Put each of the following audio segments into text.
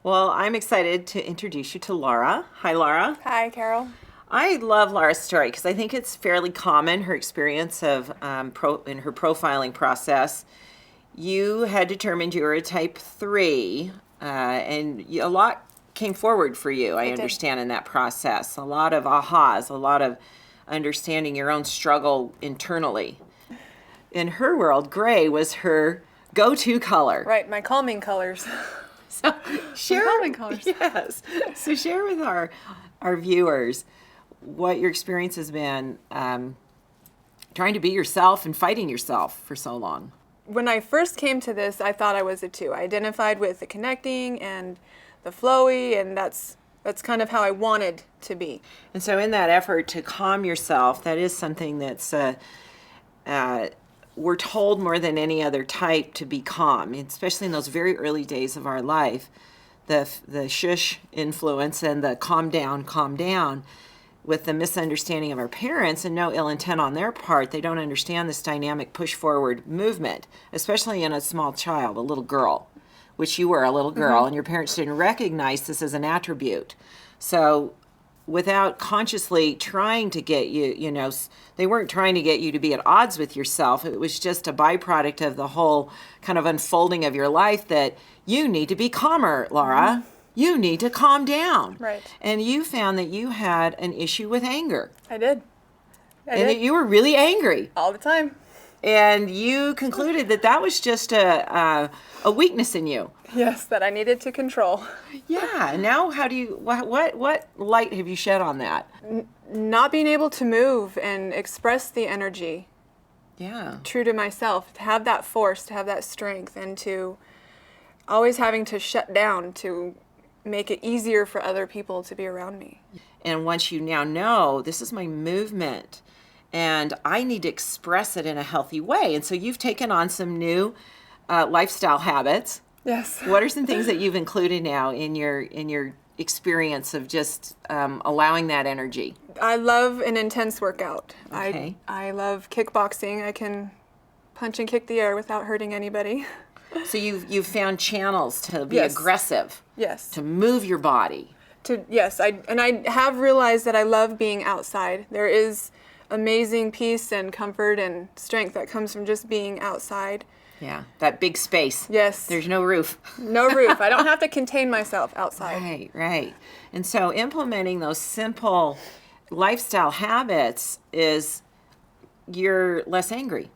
Well, I'm excited to introduce you to Laura. Hi, Laura. Hi, Carol. I love Laura's story because I think it's fairly common, her experience of in her profiling process. You had determined you were a type 3, and a lot came forward for you, I understand, in that process. A lot of ahas, a lot of understanding your own struggle internally. In her world, gray was her go-to color. Right, my calming colors. So share, calming colors. Yes. So share with our viewers what your experience has been trying to be yourself and fighting yourself for so long. When I first came to this, I thought I was a 2. I identified with the connecting and the flowy, and that's kind of how I wanted to be. And so in that effort to calm yourself, that is something that's we're told more than any other type to be calm, especially in those very early days of our life. The shush influence and the calm down, with the misunderstanding of our parents and no ill intent on their part. They don't understand this dynamic push forward movement, especially in a small child, a little girl, which you were a little girl, and your parents didn't recognize this as an attribute. So without consciously trying to get you, they weren't trying to get you to be at odds with yourself. It was just a byproduct of the whole kind of unfolding of your life that you need to be calmer, Laura. You need to calm down. Right. And you found that you had an issue with anger. I did. That you were really angry. All the time. And you concluded that was just a weakness in you. Yes, that I needed to control. Yeah. Now, how do you? What light have you shed on that? Not being able to move and express the energy. Yeah. True to myself, to have that force, to have that strength, and to always having to shut down to make it easier for other people to be around me. And once you now know this is my movement, and I need to express it in a healthy way, and so you've taken on some new lifestyle habits. Yes. What are some things that you've included now in your experience of just allowing that energy? I love an intense workout. Okay. I love kickboxing. I can punch and kick the air without hurting anybody. So you've found channels to be Yes. aggressive. Yes. To move your body. Yes, I have realized that I love being outside. There is amazing peace and comfort and strength that comes from just being outside. Yeah, that big space. Yes. There's no roof. No roof. I don't have to contain myself outside. Right. And so implementing those simple lifestyle habits is you're less angry.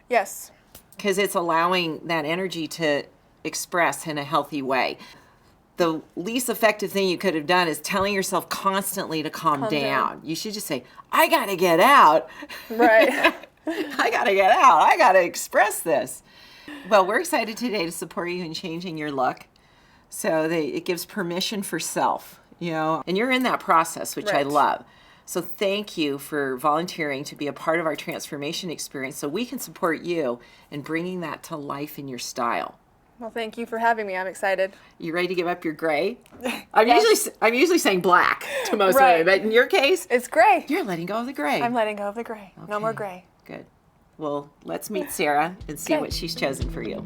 Yes. Because it's allowing that energy to express in a healthy way. The least effective thing you could have done is telling yourself constantly to calm down. You should just say, I got to get out. Right. I got to get out. I got to express this. Well, we're excited today to support you in changing your look so that it gives permission for self, and you're in that process, which I Right. love. So thank you for volunteering to be a part of our transformation experience so we can support you in bringing that to life in your style. Well, thank you for having me. I'm excited. You ready to give up your gray? I'm Yes. usually saying black to most Right. women, but in your case, It's gray. you're letting go of the gray. I'm letting go of the gray. No more Okay. gray. Good. Well, let's meet Sarah and see Okay. what she's chosen for you.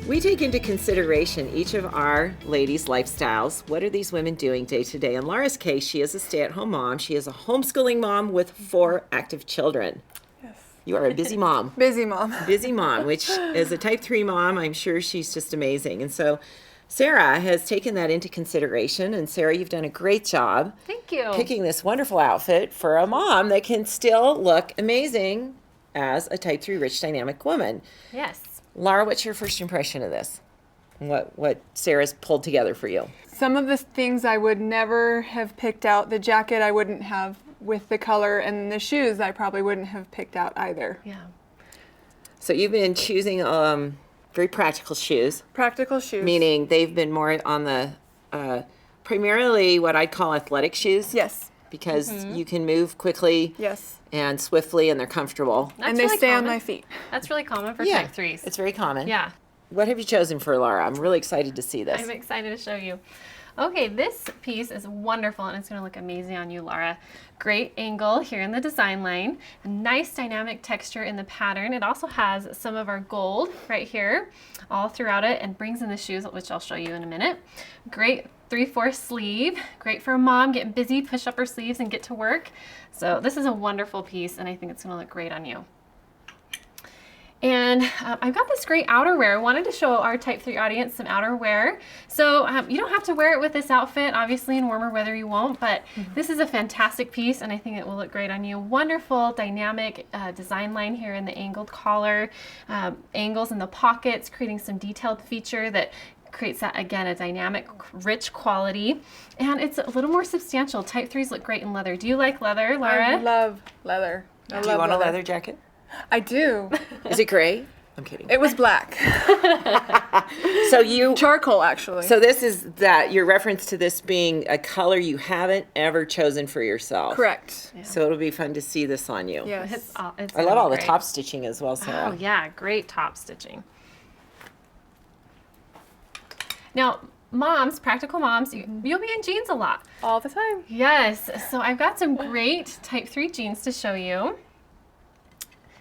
We take into consideration each of our ladies' lifestyles. What are these women doing day to day? In Laura's case, she is a stay-at-home mom. She is a homeschooling mom with 4 active children. Yes. You are a busy mom. Busy mom. Busy mom, which as a type 3 mom, I'm sure she's just amazing. And so Sarah has taken that into consideration. And Sarah, you've done a great job. Thank you. Picking this wonderful outfit for a mom that can still look amazing as a type 3 rich dynamic woman. Yes. Laura, what's your first impression of this? What Sarah's pulled together for you? Some of the things I would never have picked out. The jacket I wouldn't have with the color, and the shoes I probably wouldn't have picked out either. Yeah. So you've been choosing very practical shoes, Practical shoes. meaning they've been more on the primarily what I'd call athletic shoes. Yes. because you can move quickly Yes. and swiftly, and they're comfortable. And they stay on my feet. That's really common for Yeah, type 3s. it's very common. Yeah. What have you chosen for Laura? I'm really excited to see this. I'm excited to show you. Okay, this piece is wonderful and it's going to look amazing on you, Laura. Great angle here in the design line. A nice dynamic texture in the pattern. It also has some of our gold right here all throughout it and brings in the shoes, which I'll show you in a minute. Great 3/4 sleeve. Great for a mom getting busy, push up her sleeves and get to work. So this is a wonderful piece and I think it's going to look great on you. And I've got this great outerwear. I wanted to show our type 3 audience some outerwear. So you don't have to wear it with this outfit. Obviously in warmer weather you won't, but this is a fantastic piece and I think it will look great on you. Wonderful dynamic design line here in the angled collar, angles in the pockets, creating some detailed feature that creates that, again, a dynamic, rich quality. And it's a little more substantial. Type 3s look great in leather. Do you like leather, Laura? I love leather. Do you want a leather jacket? I do. Is it gray? I'm kidding. It was black. So you Charcoal, actually. So this is that your reference to this being a color you haven't ever chosen for yourself. Correct. So it'll be fun to see this on you. Yes. It's I love all the great. top stitching as well, Sarah. Oh yeah, great top stitching. Now, moms, practical moms, you'll be in jeans a lot. All the time. Yes, so I've got some great type 3 jeans to show you.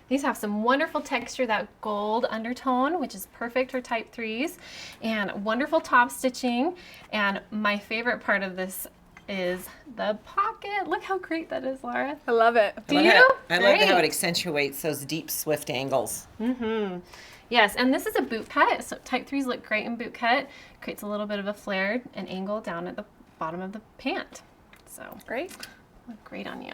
These have some wonderful texture, that gold undertone, which is perfect for type 3s, and wonderful top stitching. And my favorite part of this is the pocket. Look how great that is, Laura. I love it. Do you? I love how it Great. accentuates those deep, swift angles. Yes, and this is a boot cut, so type 3s look great in boot cut. Creates a little bit of a flare and angle down at the bottom of the pant. So Great. look great on you.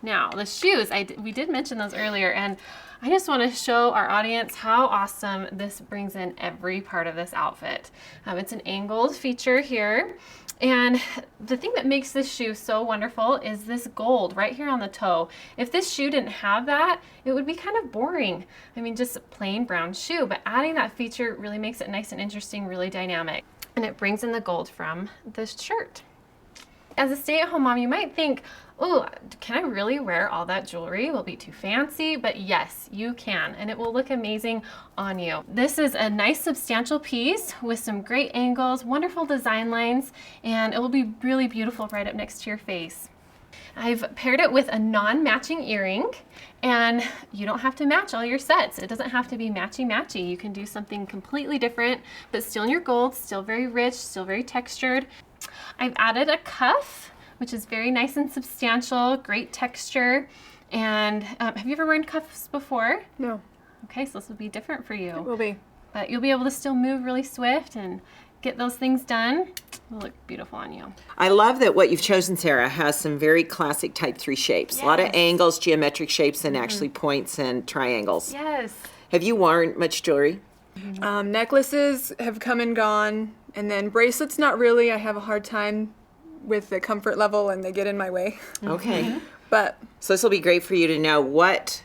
Now, the shoes, we did mention those earlier, and I just want to show our audience how awesome this brings in every part of this outfit. It's an angled feature here, and the thing that makes this shoe so wonderful is this gold right here on the toe. If this shoe didn't have that, it would be kind of boring. I mean, just a plain brown shoe, but adding that feature really makes it nice and interesting, really dynamic, and it brings in the gold from this shirt. As a stay-at-home mom, you might think, oh, can I really wear all that jewelry? Will it be too fancy? But yes, you can, and it will look amazing on you. This is a nice substantial piece with some great angles, wonderful design lines, and it will be really beautiful right up next to your face. I've paired it with a non-matching earring, and you don't have to match all your sets. It doesn't have to be matchy-matchy. You can do something completely different, but still in your gold, still very rich, still very textured. I've added a cuff, which is very nice and substantial, great texture. And have you ever worn cuffs before? No, Okay, so this will be different for it you. will be. But you'll be able to still move really swift and get those things done. It'll look beautiful on you. I love that what you've chosen, Sarah, has some very classic type 3 shapes. A lot of Yes. angles, geometric shapes, and actually points and triangles. Yes. Have you worn much jewelry? Necklaces have come and gone, and then bracelets, not really. I have a hard time with the comfort level, and they get in my way. Okay. But So this will be great for you to know what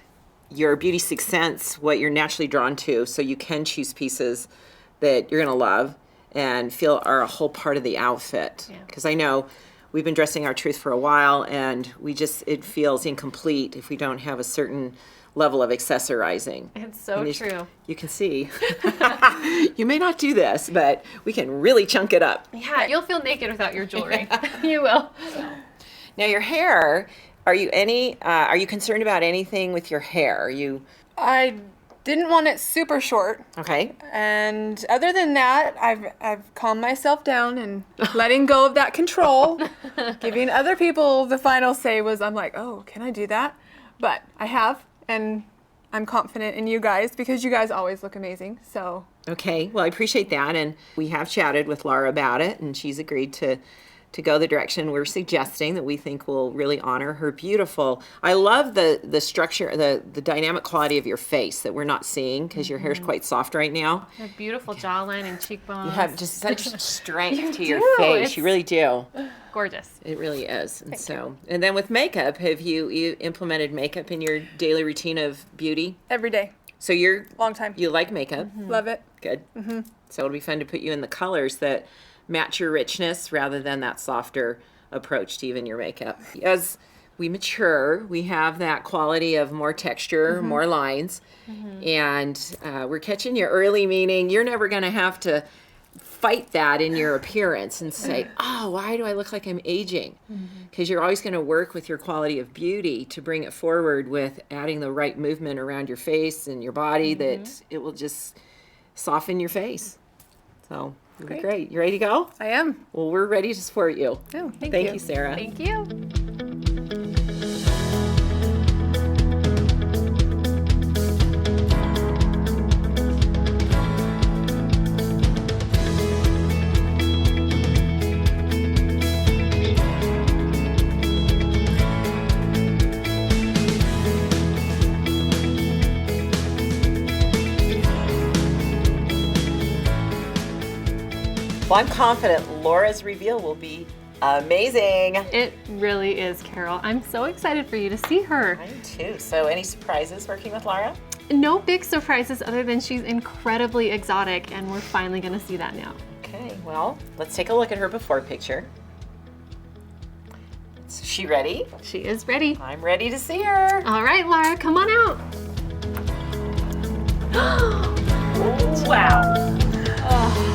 your beauty sixth sense, what you're naturally drawn to, so you can choose pieces that you're going to love and feel are a whole part of the outfit. Yeah. Because I know we've been dressing our truth for a while, and it feels incomplete if we don't have a certain level of accessorizing. It's so And true. You can see. You may not do this, but we can really chunk it up. Yeah, you'll feel naked without your jewelry. You will. Now your hair, are you concerned about anything with your hair? Are you I didn't want it super short. okay? And other than that, I've calmed myself down and letting go of that control. Giving other people the final say was, I'm like, oh, can I do that? But I have, and I'm confident in you guys because you guys always look amazing. So Okay, well, I appreciate that, and we have chatted with Laura about it, and she's agreed to go the direction we're suggesting that we think will really honor her beautiful. I love the structure, the dynamic quality of your face that we're not seeing because your hair's quite soft right now. A beautiful jawline and cheekbones. You have just such strength You to your do, face. it's- You really do. Gorgeous. It really is. And then with makeup, have you implemented makeup in your daily routine of beauty? every day, So long time. you like makeup. Love it. Good. So it'll be fun to put you in the colors that match your richness rather than that softer approach to even your makeup. As we mature, we have that quality of more texture, more lines, and we're catching you early, meaning you're never going to have to fight that in your appearance and say, oh, why do I look like I'm aging? Because you're always going to work with your quality of beauty to bring it forward with adding the right movement around your face and your body that it will just soften your face. So it'll be great. You ready to go? I am. Well, we're ready to support you. Oh, thank Thank you. you, Sarah. Thank you. Well, I'm confident Laura's reveal will be amazing. It really is, Carol. I'm so excited for you to see her. I am too. So any surprises working with Laura? No big surprises other than she's incredibly exotic, and we're finally going to see that now. Okay, well, let's take a look at her before picture. Is she ready? She is ready. I'm ready to see her. All right, Laura, come on out. Wow.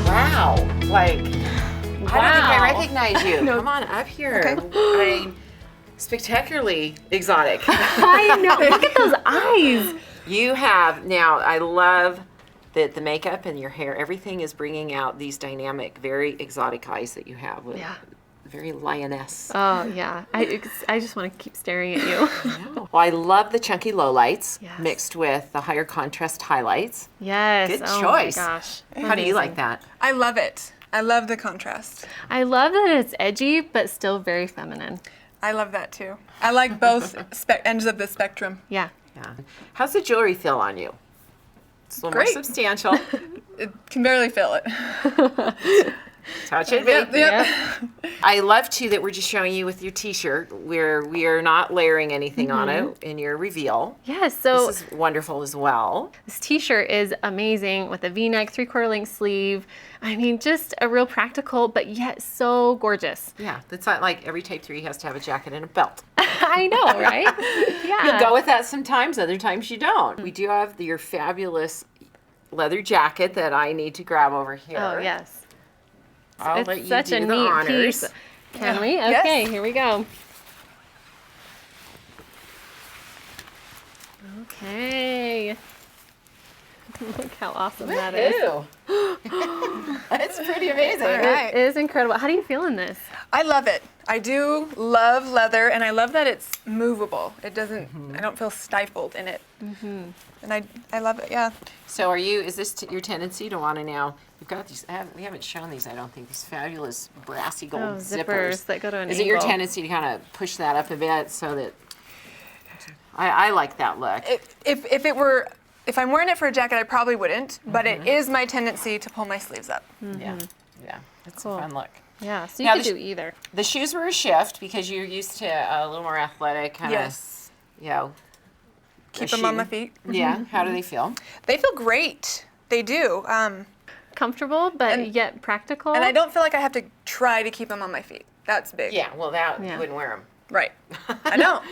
Wow. Like, I don't think I Wow. recognize you. No. Come on up here. I'm spectacularly exotic. I know. Look at those eyes. You have, now I love that the makeup and your hair, everything is bringing out these dynamic, very exotic eyes that you have. With Yeah. Very lioness. Oh, yeah. I just want to keep staring at you. Well, I love the chunky lowlights Yes. mixed with the higher contrast highlights. Yes. Good oh choice. My gosh. How do you like that? I love it. I love the contrast. I love that it's edgy, but still very feminine. I love that too. I like both ends of the spectrum. Yeah. Yeah. How's the jewelry feel on you? It's a little Great. more substantial. It can barely feel it. Touch it, Yep, baby. yep. I love too that we're just showing you with your t-shirt where we are not layering anything on it in your reveal. Yes. So This is wonderful as well. this t-shirt is amazing with a v-neck, 3/4 length sleeve. I mean, just a real practical, but yet so gorgeous. Yeah, it's not like every type 3 has to have a jacket and a belt. I know, right? Yeah. You'll go with that sometimes, other times you don't. We do have your fabulous leather jacket that I need to grab over here. Oh, yes. I'll It's let you such do a the neat honors. piece. Can we? Yes. Okay, here we go. Okay. Look how awesome that is. Ew. It's pretty amazing. All right. It is incredible. How do you feel in this? I love it. I do love leather, and I love that it's movable. It doesn't. I don't feel stifled in it. And I love it. Yeah. So is this your tendency to want to now, you've got these, we haven't shown these, I don't think, these fabulous brassy gold Oh, zippers that go to an Is it your angle. tendency to kind of push that up a bit so that, I like that look. If I'm wearing it for a jacket, I probably wouldn't. But it is my tendency to pull my sleeves up. Yeah, it's Cool. a fun look. Yeah, so you Now could the do either. The shoes were a shift because you're used to a little more athletic kind of, Yes. Keep a them on shoe. my feet. Yeah, how do they feel? They feel great. They do. Comfortable, but And- yet practical. And I don't feel like I have to try to keep them on my feet. That's big. Yeah, well, that, Yeah. you wouldn't wear them. Right. I don't.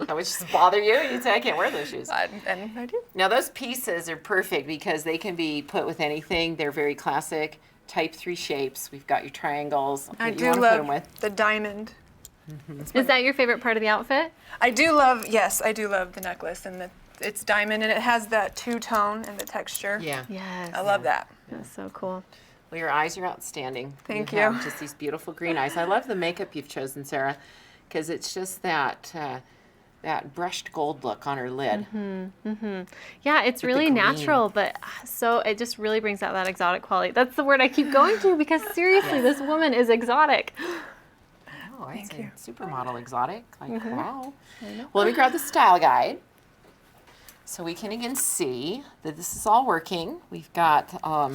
That would just bother you. You'd say, I can't wear those shoes. And I do. Now those pieces are perfect because they can be put with anything. They're very classic type 3 shapes. We've got your triangles I that you do want to put them love with. the diamond. Is that your favorite part of the outfit? I do love the necklace and it's diamond and it has that two-tone and the texture. Yeah. Yes. I love that. That's so cool. Well, your eyes are outstanding. Thank have you. just these beautiful green eyes. I love the makeup you've chosen, Sarah, because it's just that brushed gold look on her lid. Yeah, it's the really green. natural, but so it just really brings out that exotic quality. That's the word I keep going to because seriously, this woman is exotic. Oh, I'd say supermodel exotic. Like, wow. Well, let me grab the style guide so we can again see that this is all working. We've got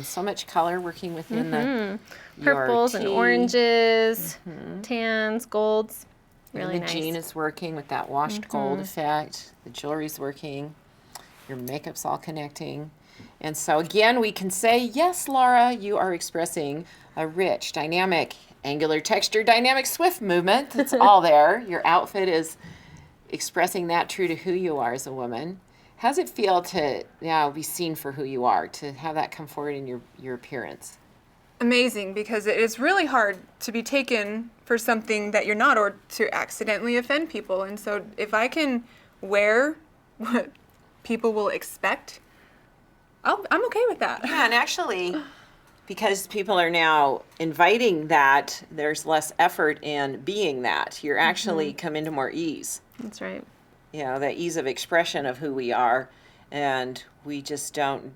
so much color working within the your Purples and tee. oranges, tans, golds. Really And the nice. jean is working with that washed gold effect. The jewelry's working. Your makeup's all connecting. And so again, we can say, yes, Laura, you are expressing a rich, dynamic, angular texture, dynamic, swift movement. It's all there. Your outfit is expressing that true to who you are as a woman. How's it feel to now be seen for who you are, to have that come forward in your appearance? Amazing, because it is really hard to be taken for something that you're not, or to accidentally offend people. And so if I can wear what people will expect, I'm okay with that. Yeah, and actually, because people are now inviting that, there's less effort in being that. You're actually come into more ease. That's right. You know, the ease of expression of who we are, and we just don't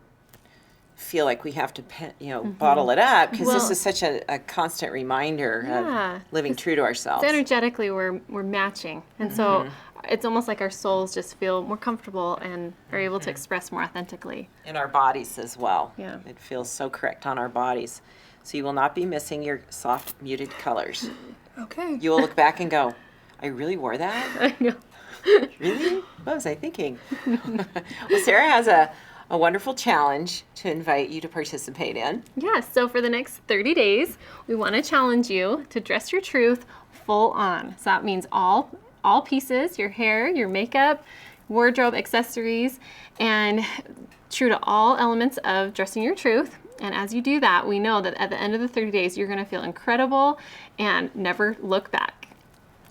feel like we have to, bottle it up, because this Well- is such a constant reminder Yeah, of living true to ourselves. Energetically, we're matching, and so it's almost like our souls just feel more comfortable and are able to express more authentically. In our bodies as well. Yeah. It feels so correct on our bodies. So you will not be missing your soft, muted colors. Okay. You will look back and go, I really wore that? I know. Really? What was I thinking? Well, Sarah has a wonderful challenge to invite you to participate in. Yes, so for the next 30 days, we want to challenge you to dress your truth full on. So that means all pieces, your hair, your makeup, wardrobe, accessories, and true to all elements of dressing your truth. And as you do that, we know that at the end of the 30 days, you're going to feel incredible and never look back.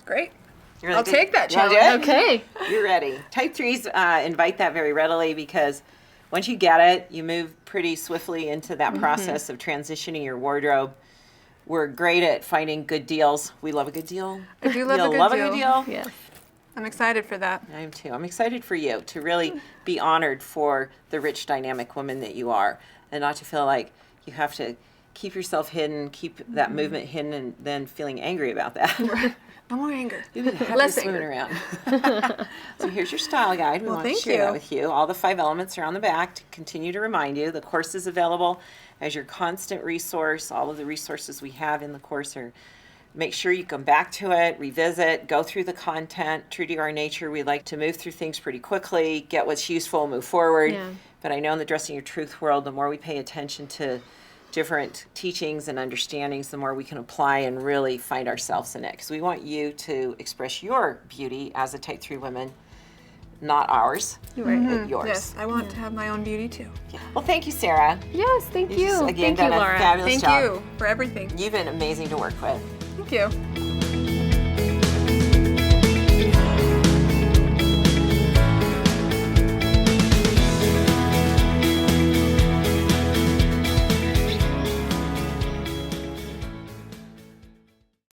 Great. You're I'll like, take that you wanna do challenge. it? Okay. You're ready. Type 3s invite that very readily, because once you get it, you move pretty swiftly into that process of transitioning your wardrobe. We're great at finding good deals. We love a good deal. I do love You'll a good love deal. a good deal. Yes. I'm excited for that. I am too. I'm excited for you to really be honored for the rich, dynamic woman that you are, and not to feel like you have to keep yourself hidden, keep that movement hidden, and then feeling angry about that. No more anger. You've been happy Less swimming anger. around. So here's your style guide. We Well, want to thank share that you. with you. All the 5 elements are on the back to continue to remind you. The course is available as your constant resource. All of the resources we have in the course are, make sure you come back to it, revisit, go through the content. True to our nature, we like to move through things pretty quickly, get what's useful, move forward. Yeah. But I know in the Dressing Your Truth world, the more we pay attention to different teachings and understandings, the more we can apply and really find ourselves in it. Because we want you to express your beauty as a type 3 woman, not ours, but yours. Yes, I want to have my own beauty too. Well, thank you, Sarah. Yes, thank You've you. again Thank you, done a Laura. fabulous Thank job. you for everything. You've been amazing to work with. Thank you.